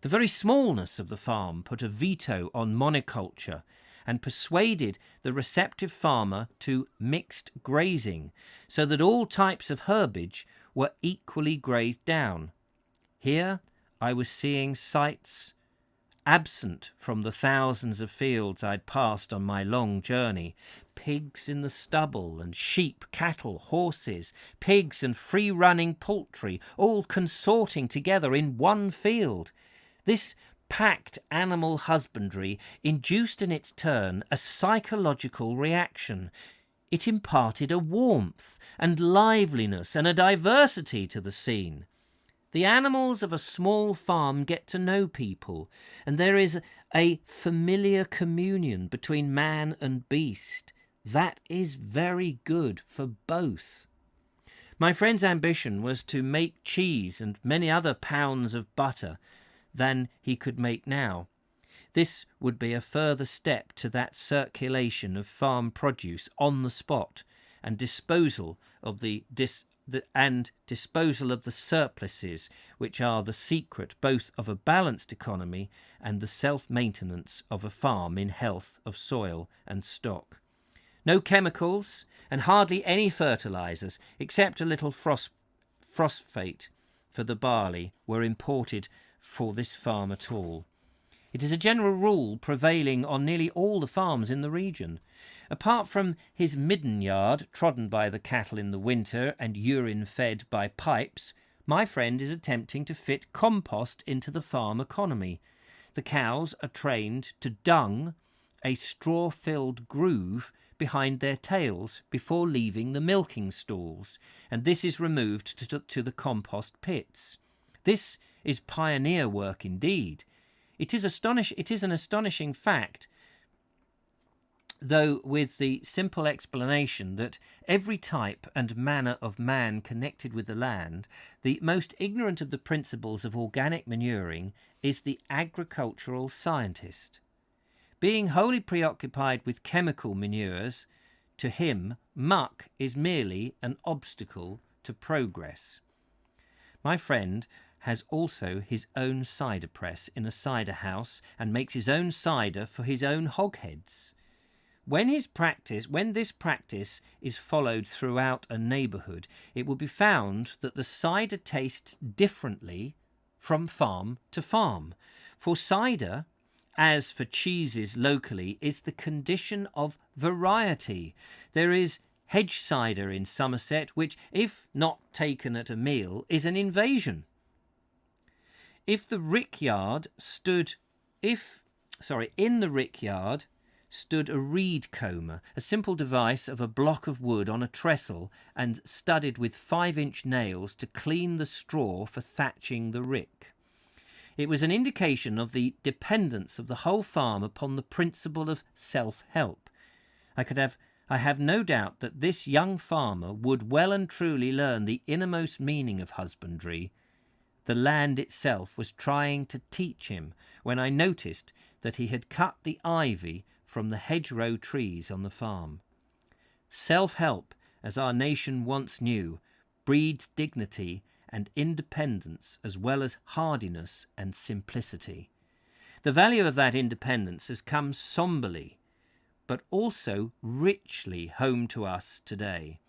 The very smallness of the farm put a veto on monoculture and persuaded the receptive farmer to mixed grazing, so that all types of herbage were equally grazed down. Here I was seeing sights absent from the thousands of fields I'd passed on my long journey. Pigs in the stubble, and sheep, cattle, horses, pigs and free-running poultry, all consorting together in one field. This packed animal husbandry induced in its turn a psychological reaction. It imparted a warmth and liveliness and a diversity to the scene. The animals of a small farm get to know people, and there is a familiar communion between man and beast. That is very good for both. My friend's ambition was to make cheese and many other pounds of butter than he could make now. This would be a further step to that circulation of farm produce on the spot and disposal of the surpluses, which are the secret both of a balanced economy and the self-maintenance of a farm in health of soil and stock. No chemicals and hardly any fertilizers, except a little phosphate for the barley, were imported for this farm at all. It is a general rule prevailing on nearly all the farms in the region. Apart from his midden yard, trodden by the cattle in the winter and urine fed by pipes, my friend is attempting to fit compost into the farm economy. The cows are trained to dung a straw-filled groove behind their tails before leaving the milking stalls, and this is removed to the compost pits. This is pioneer work indeed. It is an astonishing fact, though, with the simple explanation that every type and manner of man connected with the land, the most ignorant of the principles of organic manuring is the agricultural scientist. Being wholly preoccupied with chemical manures, to him muck is merely an obstacle to progress. My friend has also his own cider press in a cider house and makes his own cider for his own hogsheads. When this practice is followed throughout a neighbourhood, it will be found that the cider tastes differently from farm to farm. For cider, as for cheeses locally, is the condition of variety. There is hedge cider in Somerset, which, if not taken at a meal, is an invasion. In the rickyard stood a reed comber, a simple device of a block of wood on a trestle and studded with 5-inch nails to clean the straw for thatching the rick. It was an indication of the dependence of the whole farm upon the principle of self-help. I have no doubt that this young farmer would well and truly learn the innermost meaning of husbandry. The land itself was trying to teach him when I noticed that he had cut the ivy from the hedgerow trees on the farm. Self-help, as our nation once knew, breeds dignity and independence as well as hardiness and simplicity. The value of that independence has come somberly, but also richly home to us today.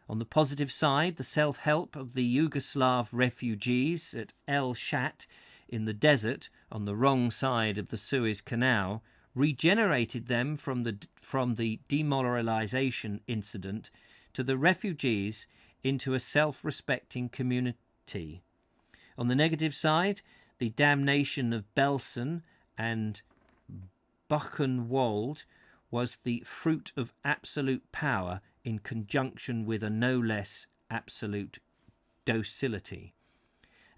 On the positive side, the self-help of the Yugoslav refugees at El Shat in the desert on the wrong side of the Suez Canal regenerated them from the demoralization incident to the refugees into a self-respecting community. On the negative side, the damnation of Belsen and Buchenwald was the fruit of absolute power in conjunction with a no less absolute docility.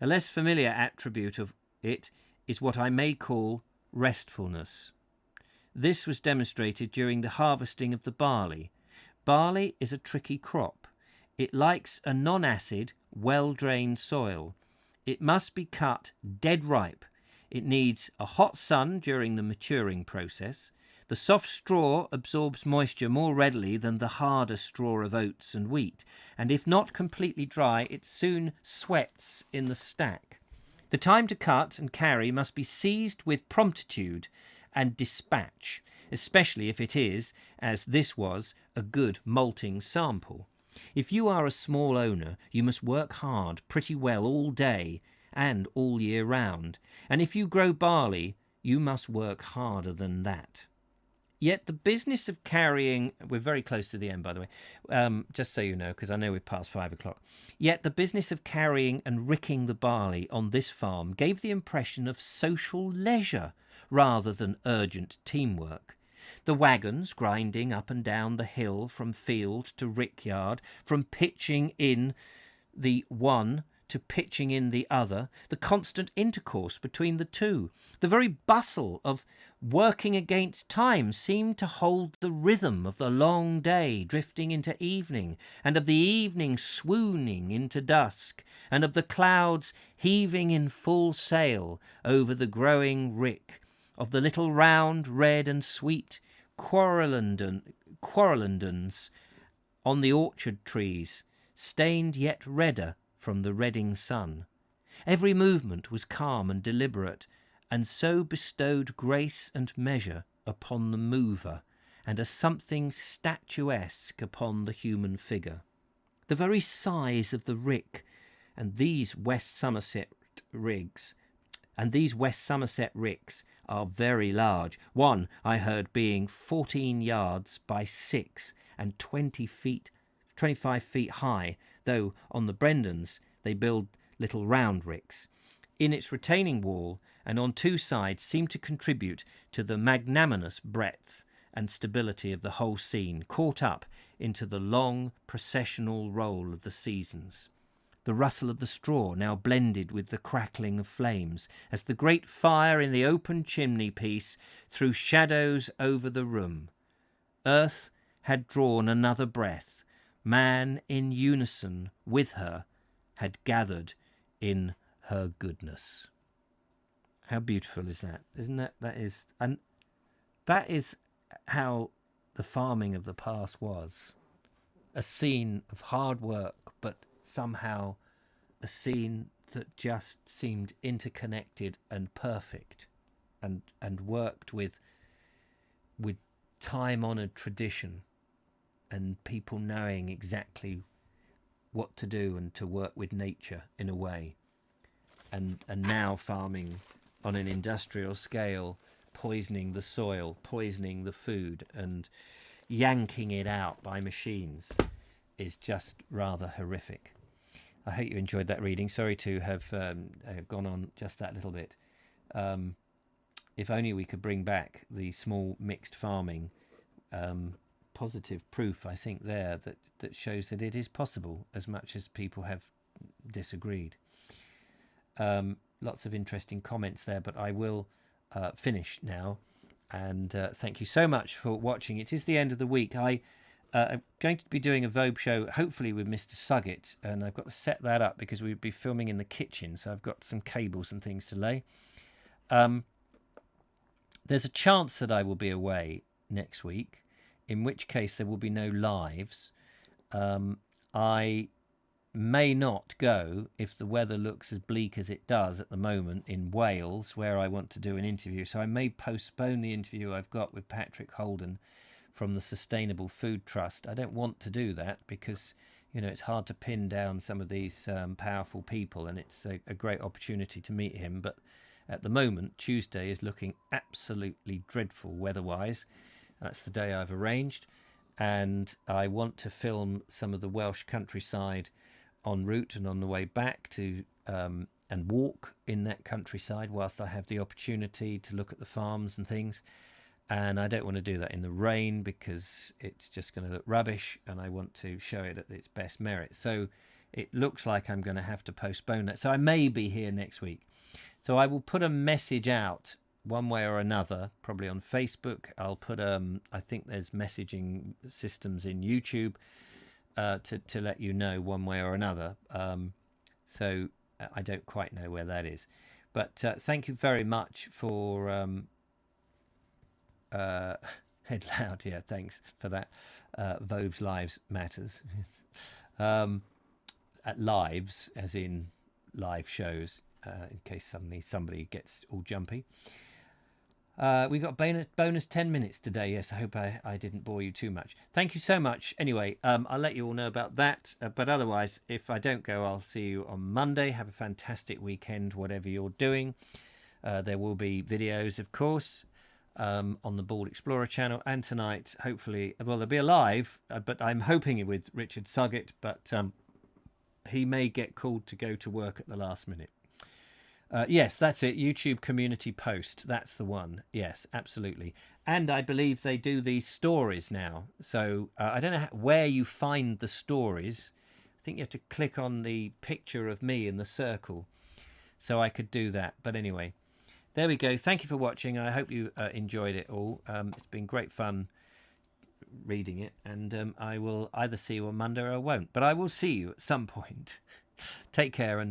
A less familiar attribute of it is what I may call restfulness. This was demonstrated during the harvesting of the barley. Barley is a tricky crop. It likes a non-acid, well-drained soil. It must be cut dead ripe. It needs a hot sun during the maturing process. The soft straw absorbs moisture more readily than the harder straw of oats and wheat, and if not completely dry, it soon sweats in the stack. The time to cut and carry must be seized with promptitude and dispatch, especially if it is, as this was, a good malting sample. If you are a small owner, you must work hard pretty well all day and all year round, and if you grow barley, you must work harder than that. Yet the business of carrying, we're very close to the end, by the way, just so you know, because I know we're past 5 o'clock. Yet the business of carrying and ricking the barley on this farm gave the impression of social leisure rather than urgent teamwork. The wagons grinding up and down the hill from field to rickyard, from pitching in the one to pitching in the other, the constant intercourse between the two, the very bustle of working against time seemed to hold the rhythm of the long day drifting into evening, and of the evening swooning into dusk, and of the clouds heaving in full sail over the growing rick, of the little round, red and sweet quarrellandons on the orchard trees, stained yet redder from the redding sun. Every movement was calm and deliberate, and so bestowed grace and measure upon the mover, and a something statuesque upon the human figure. The very size of the rick and these West Somerset ricks are very large, one I heard being 14 yards by 6 and 25 feet high, though on the Brendans they build little round ricks. In its retaining wall and on two sides seem to contribute to the magnanimous breadth and stability of the whole scene, caught up into the long processional roll of the seasons. The rustle of the straw now blended with the crackling of flames, as the great fire in the open chimney-piece threw shadows over the room. Earth had drawn another breath. Man, in unison with her, had gathered in her goodness. How beautiful is that? Isn't that? That is how the farming of the past was. A scene of hard work, but somehow a scene that just seemed interconnected and perfect, and worked with time-honoured tradition and people knowing exactly what to do and to work with nature in a way, and now farming on an industrial scale, poisoning the soil, poisoning the food, and yanking it out by machines is just rather horrific. I hope you enjoyed that reading. Sorry to have gone on just that little bit. If only we could bring back the small mixed farming, positive proof, I think, there that shows that it is possible, as much as people have disagreed. Lots of interesting comments there, but I will finish now. And thank you so much for watching. It is the end of the week. I'm going to be doing a Vogue show, hopefully with Mr. Suggett, and I've got to set that up because we'd be filming in the kitchen, so I've got some cables and things to lay. There's a chance that I will be away next week, in which case there will be no lives. I may not go if the weather looks as bleak as it does at the moment in Wales, where I want to do an interview. So I may postpone the interview I've got with Patrick Holden from the Sustainable Food Trust. I don't want to do that because, you know, it's hard to pin down some of these powerful people, and it's a great opportunity to meet him. But at the moment, Tuesday is looking absolutely dreadful weather-wise. That's the day I've arranged, and I want to film some of the Welsh countryside en route and on the way back to and walk in that countryside whilst I have the opportunity to look at the farms and things. And I don't want to do that in the rain because it's just going to look rubbish, and I want to show it at its best merit. So it looks like I'm going to have to postpone that. So I may be here next week. So I will put a message out one way or another, probably on Facebook. I'll put I think there's messaging systems in YouTube to let you know one way or another. So I don't quite know where that is. But thank you very much for Head Loud. Yeah, thanks for that. Vove's Lives Matters. At lives, as in live shows, in case suddenly somebody gets all jumpy. We got bonus 10 minutes today. Yes, I hope I didn't bore you too much. Thank you so much. Anyway, I'll let you all know about that. But otherwise, if I don't go, I'll see you on Monday. Have a fantastic weekend, whatever you're doing. There will be videos, of course, on the Bald Explorer channel. And tonight, hopefully, well, they'll be alive, but I'm hoping with Richard Suggett. But he may get called to go to work at the last minute. Yes, that's it. YouTube community post. That's the one. Yes, absolutely. And I believe they do these stories now. So I don't know where you find the stories. I think you have to click on the picture of me in the circle. So I could do that. But anyway, there we go. Thank you for watching. I hope you enjoyed it all. It's been great fun reading it. And I will either see you on Monday or I won't. But I will see you at some point. Take care and